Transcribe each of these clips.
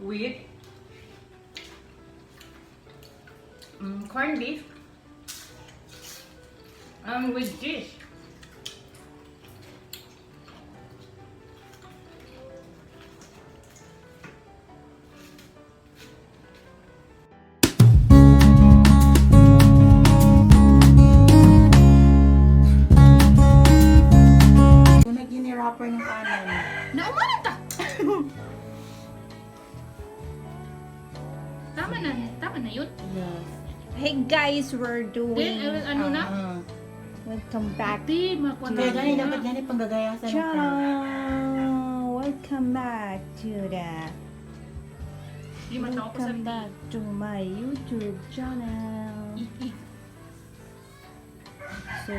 with corned beef with cheese. Wrapper ng kanan. Naumanan ta! Tama na yun. Yes. Hey guys, we're doing Then, ano na? welcome back. Di, makuha Kaya na. gani, dapat gani panggagayasan ng crab. Ciao! Welcome back to Di matawa ko sa welcome back to my YouTube channel. So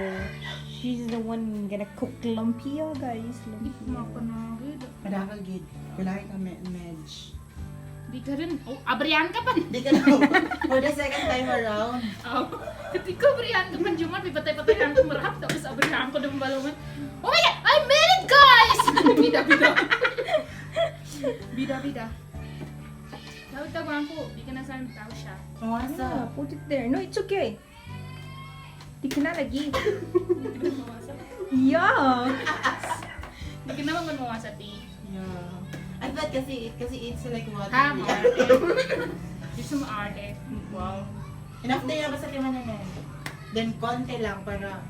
she's the one gonna cook lumpia, guys. Lumpia. Madakal gid. Kailangan ka medj. Di ka rin. Oh, abrihan ka pa. Di ka na. For the second time around. Oh, kasi ko abrihan ka pa. Juman, may patay-patayan ko marap. Tapos abrihan ko ng balungan. Oh my God! I made it, guys! Bida. Tawag ko. Di ka na saan tao siya. Yeah, put it there. No, it's okay. Di ka na lagi. Di ka naman mawasa. Yeah. Di ka naman mawasa, Ti. Yeah. I thought kasi it's like water. Ha, maarte. Gusto mo arte. Wow. Enough na yan, basta kima na. Then konti lang para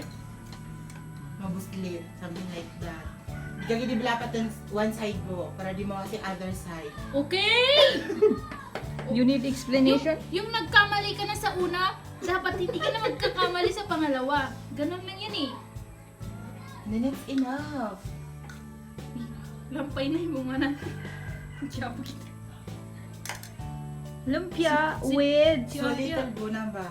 mabuslit. Something like that. Di ka gidibilapat dun one side mo para di mo kasi other side. Okay! You need explanation? Yung nagkamali ka na sa una, dapat hindi ka na magkakamali sa pangalawa. Ganon lang yan eh. Then it's enough. Lampay na yung mga na. Diyapo kita. Lumpia Si- with So little guna ba?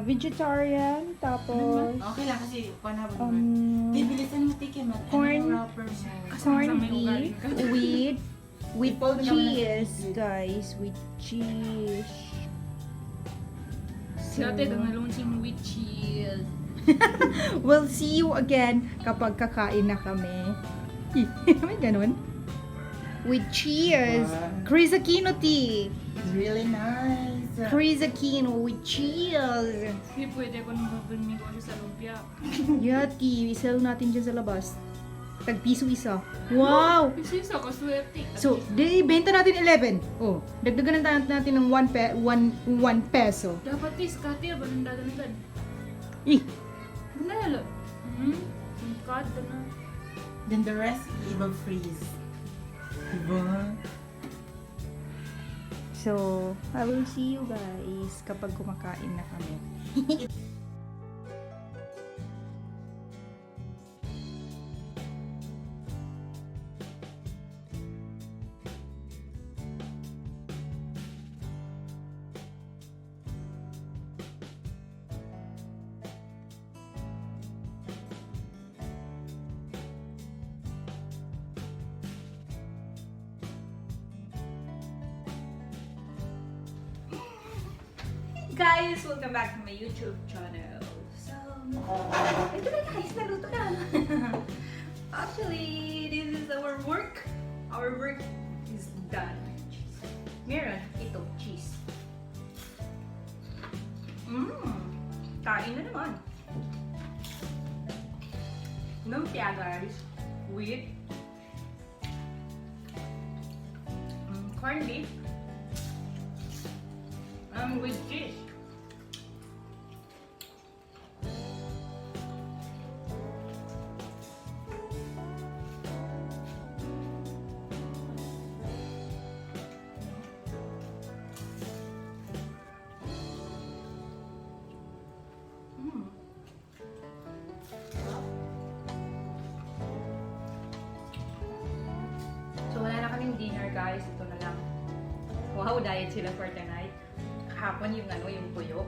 vegetarian, tapos Okay lang kasi panabon naman. Di bilisan mo tikim at corn- wrapper mo. corned May ugali beef ka. with Ipol mo naman ang cheese, cheese. guys, with cheese. Dati gangalon sing with cheese. We'll see you again kapag kakain na kami. May ganun? With cheese. Wow. Chris Aquino tea. It's really nice. Chris Aquino with cheese. Hindi pwede ko nang gawin negosyo sa lumpia. Yati, sell natin dyan sa labas. Tag-piso isa. Wow! Kasi sa kaswerte. So, di benta natin 11. Oh, dagdagan na natin ng 1 peso. Dapat iskati ba nang dadagan? Eh, Bunalo. Ang kada na. Then the rest, ibang freeze. Diba? so, I will see you guys kapag kumakain na kami. Guys, welcome back to my YouTube channel. So, ito na guys, naluto na. Actually, this is our work. Our work is done. Meron, ito, cheese. Kain na naman. Lumpia guys, with corned beef with cheese. So wala na kaming dinner guys, ito na lang. Wow, diet sila for tonight. Kahapon yung yung tuyo.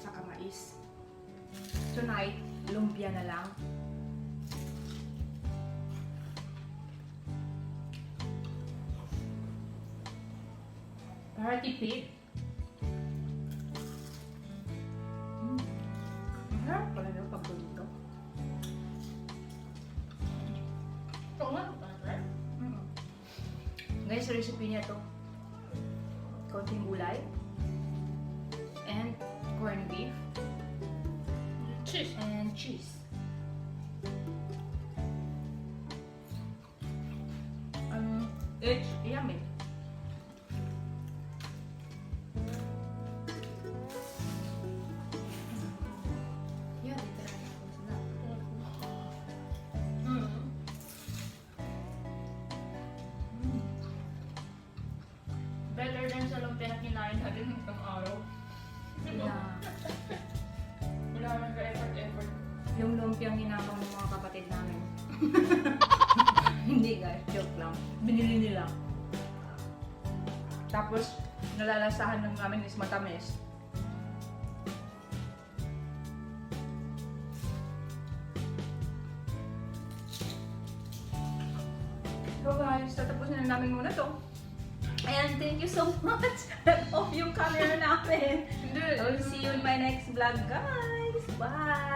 Saka mais. Tonight, lumpia na lang. Para tipid. Masarap pala daw pag luto. Ito nga, masarap. Guys, recipe niya to. Konting gulay. And corned beef. Cheese. And cheese. It's yummy. Yeah, literal ako sila. Better than sa lumpia na kinain natin ng araw. Yeah. Wala naman ka effort. Yung lumpiang hinabang ng mga kapatid namin. Hindi guys, joke lang. Binili nila. Tapos, nalalasahan ng namin is matamis. So guys, tatapusin na namin muna to. And thank you so much. Off yung camera namin. Hindi. I'll see you in my next vlog guys. Bye!